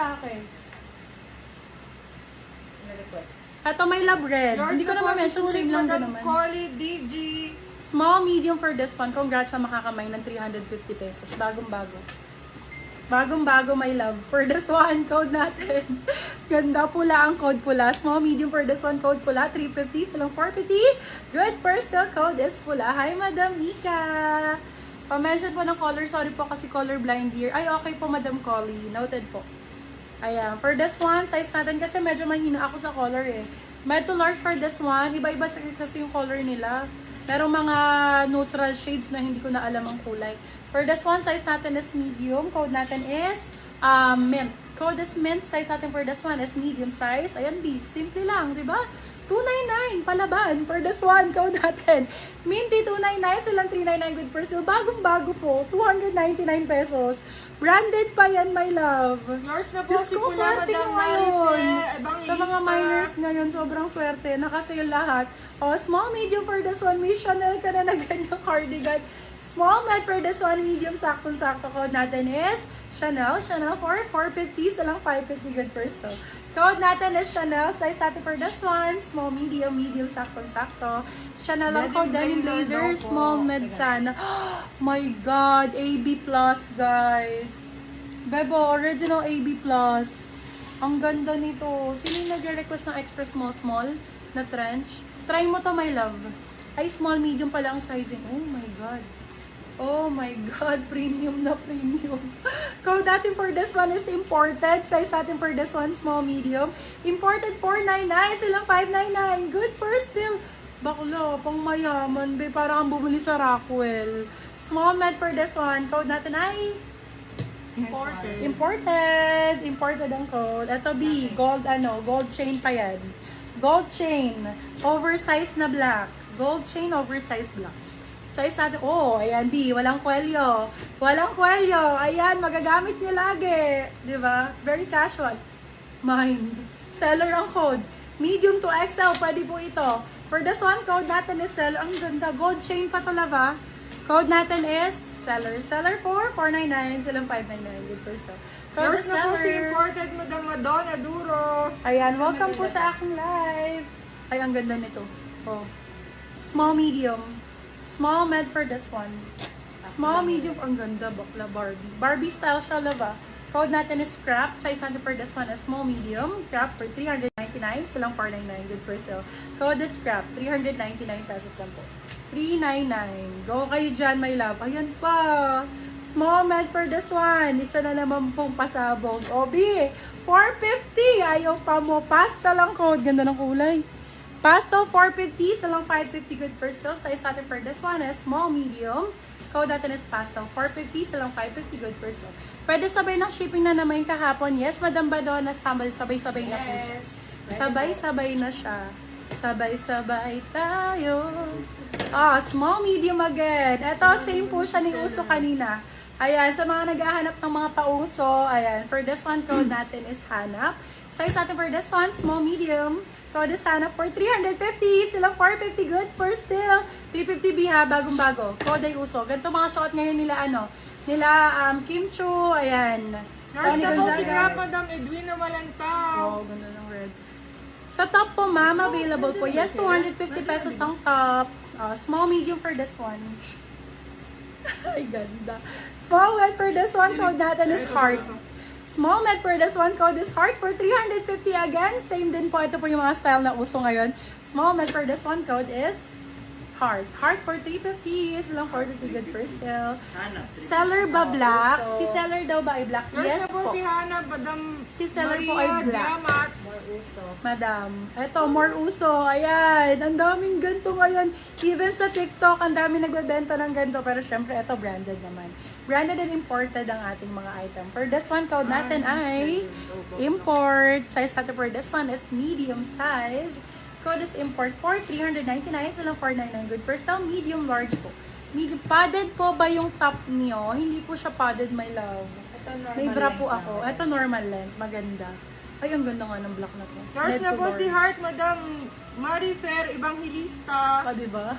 sa akin. request. Ito may lab red. Yours Hindi ko na naman po si mention, Sulit, same lang din Madam naman. Collie, DG. Small, medium for this one. Congrats na makakamay ng 350 pesos. Bagong-bago. Bagong-bago, my love. For this one, code natin. Ganda, pula ang code pula. Small, medium for this one, code pula. 350, silang 450. Good, first still code is pula. Hi, Madam Mika. Pa-mention po ng color. Sorry po kasi color blind here. Ay, okay po, Madam Collie. Noted po. Ayan. For this one, size natin kasi medyo mahina ako sa color eh. Med to large for this one. Iba-iba kasi yung color nila. Merong mga neutral shades na hindi ko na alam ang kulay. For this one, size natin is medium. Code natin is mint. Code is mint. Size natin for this one is medium size. Ayan, B. Simple lang, di ba? 299 palaban for this one. Code natin. Minty 299. Silang 399 good for sale. Bagong-bago po. 299 pesos. Branded pa yan, my love. Yours na po Diyos si ko, Pula, swerte Madam nyo Marifer, ngayon. Sa mga minors ngayon, sobrang swerte. Nakasale lahat. O, small, medium for this one. May Chanel ka na na ganyang cardigan. Small, med for this one. Medium, saktong-sakto. Code natin is Chanel. Chanel for 450. Sa lang 550 good per so. Code natin is Chanel. Size natin for this one. Small, medium, medium, saktong-sakto. Chanel ang code. Denim blazer. Small, med sana. My God. AB plus, guys. Bebo, original AB plus. Ang ganda nito. Sino yung nagre-request ng extra small na trench? Try mo to, my love. Ay, small, medium pala ang sizing. Oh my God. Oh my God. Premium na premium. Code natin for this one is imported. Size natin for this one, small, medium. Imported 499. Silang 599. Good for still. Bakla, pang mayaman, be. Parang ang bumili sa Rockwell. Small med for this one. Code natin ay Imported. imported. Imported ang code. Ito B, gold gold chain pa yan. Gold chain, oversized na black. Gold chain, oversized black. Size natin, oh, ayan B, walang kwelyo. Walang kwelyo. Ayan, magagamit niyo lagi. Di ba? Very casual. Mine. Seller ang code. Medium to XL, pwede po ito. For this one, code natin is seller. Ang ganda. Gold chain pa to, lava. Code natin is seller. Seller for 499. Silang 599. Good for sale. Code Yours is na po si seller. imported, Madam Madonna Duro. Ayan, welcome po sa aking live. Ay, ang ganda nito. Oh. Small, medium. Small med for this one. Small, medium. Ang ganda, bakla Barbie. Barbie style siya, lava. Code natin is scrap. Size natin for this one is small, medium. Scrap for 399. Silang 499. Good for sale. Code is scrap. 399 pesos lang po. 399. Go kayo dyan, my love. Ayan pa. Small med for this one. Isa na naman pong pasabog. Obi, 450. Ayaw pa mo. Pasta lang code. Ganda ng kulay. Pastel 450. Sa lang 550 good for sale. Size natin for this one is small, medium. Code natin is pastel 450. Sa lang 550 good for sale. Pwede sabay ng shipping na naman kahapon. Yes, Madam Badona. Sabay-sabay na po siya. Sabay-sabay na siya. Sabay-sabay tayo. Small, medium again. Ito, same po siya ni Uso kanina. Ayan, sa mga naghahanap ng mga pauso, ayan, for this one, code natin is hanap. Size natin for this one, small, medium. Code is hanap for 350. Silang 450 good for still. 350 biha, bagong-bago. Code ay Uso. Ganito mga suot ngayon nila, nila Kim Chu, ayan. Yours Tony na po si Gonzaga. Grab, Madam Edwina Malantaw. Oh, ganda ng red. Sa top po, ma'am, available po. Yes, 250 pesos ang top. Small, medium for this one. Ay, ganda. Small med for this one, code natin is heart. Small med for this one, code is heart for 350 again. Same din po. Ito po yung mga style na uso ngayon. Small med for this one, code is heart. Heart for 350. Is lang 450 good for still. Seller ba black? Si seller daw ba ay black? Yours Yes na po si po. Hana, Madam Si seller po ay Maria black. Diamat. Madam. Ito, more uso. Ayan. Ang daming ganito ngayon. Even sa TikTok, ang daming nagbebenta ng ganito. Pero syempre, ito branded naman. Branded and imported ang ating mga item. For this one, code natin ay import. Size natin for this one is medium size. Code is import for 399. Silang 499. Good for sale. Medium large po. Medium. Padded po ba yung top niyo? Hindi po siya padded, my love. May bra po ako. Ito normal length. Maganda. Ay, ang ganda nga ng black na to. Yours Red na to po si orange. Heart, Madam Marifer Evangelista. Diba?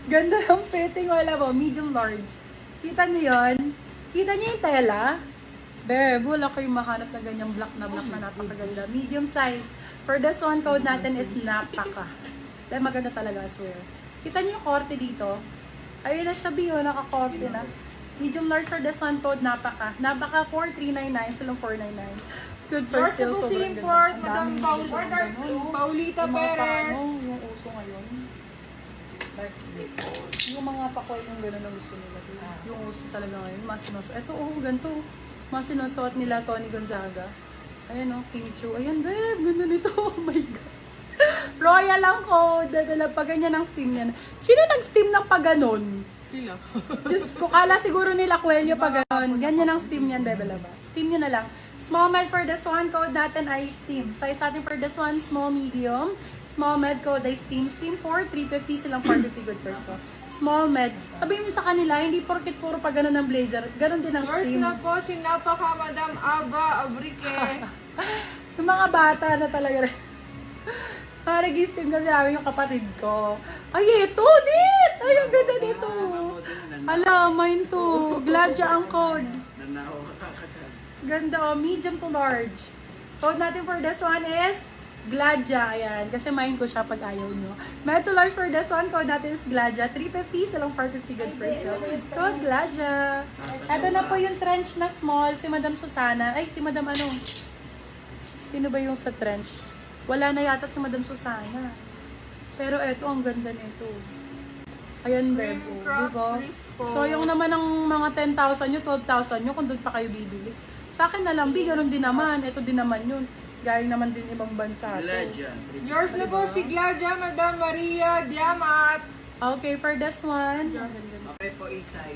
Ganda ng fitting. Wala po. Medium large. Kita niyo yun? Kita niyo yung tela? Beb, wala kayong mahanap na ganyang black na napakaganda. Medium size. For this one, code natin is napaka. Beb, maganda talaga, I swear. Kita niyo yung korte dito? Ayun na siya, Bio, naka-korte na. Medium large for this one, code napaka. Napaka 4399, silang 499. Good for Yours na sale, po si sobrang import, ganda. Madam Ang daming ganun. Paulita Yung mga Perez. paano, yung uso ngayon. Yung mga pakoy yung gano'n ang gusto nila. Yung uso talaga ngayon, mas sinusuot. Ito, ganito. Mas sinusuot nila Tony Gonzaga. Ayan, Kim Chu. Ayan, babe, ganda nito. Oh my God. Royal lang code. Bebe, pag ganyan ang steam yan. Sino nag-steam ng pag ganon? Sila. Diyos ko, kala siguro nila Coelho pag ganon. Ganyan ang steam yan, Bebe Laba. Steam nyo na lang. Small med for this one, code natin ay steam. Size natin for this one, small medium. Small med code ay steam. Steam 4, 350 silang 450 good person. Small med. Sabihin mo sa kanila, hindi porkit puro pag ganon ng blazer. Ganon din ang Yours steam. na po si Napaka Madam Aba Abrique. Yung mga bata na talaga rin. Mga nag-steam kasi namin yung kapatid ko. Ay, ito! Dit! Ay, ang ganda nito! Ala, mine to. Gladya ang code. Ganda, medium to large. Code natin for this one is Gladya. Ayan, kasi mine ko siya pag ayaw nyo. Med to large for this one, code natin is Gladya. 350, silang 450 good person. Code Gladya. Ito na po yung trench na small. Si Madam Susana. Ay, si Madam ano? Sino ba yung sa trench? Wala na yata si Madam Susana. Pero eto, ang ganda nito. Ayan, Cream Bebo. crop Diba? crispo. So, yung naman ng mga 10,000 nyo, 12,000 nyo, kung doon pa kayo bibili. Sa akin na lang, ganun din naman. Ito din naman yun. Galing naman din ibang bansa to. Yours na po si Gladya Madam Maria Diamat. Okay, for this one. Okay po, Isay.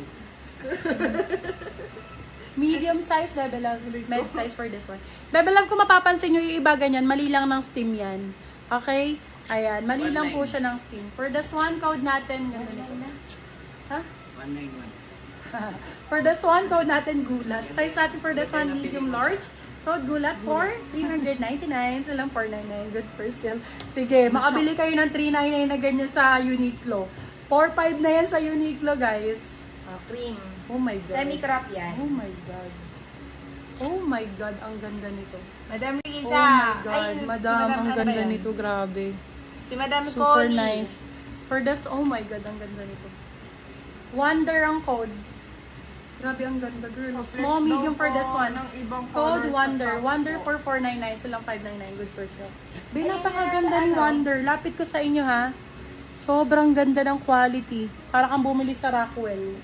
Medium size, Bebe Love. Med size for this one. Bebe Love, kung mapapansin nyo yung iba ganyan, mali lang ng steam yan. Okay? Ayan, mali lang po siya ng steam. For this one, code natin, ganda nito. Ha? 191. For this one, code natin gulat. Size natin for this one, medium large. Code gulat for 399. Silang 499. Good for sale. Sige, makabili kayo ng 399 na ganyan sa Uniqlo. 4.5 na yan sa Uniqlo, guys. Cream. Oh my God. Semi-crop yan. Oh my God. Oh my God, ang ganda nito. Madam Oh Riza. my God, Ay, madam, ang ano ba ganda yan? nito, grabe. Si Madam Super Connie. nice. For this, oh my God, ang ganda nito. Wonder ang code. Grabe, ang ganda, girl. Small, Flex medium daw for po this one. ng ibang Code colors sa Wonder. top Wonder po. for 499. Silang 599. Good for sale. Bay, Ay, napakaganda nasa ni ano? Wonder. Lapit ko sa inyo, ha. Sobrang ganda ng quality. Para kang bumili sa Rockwell.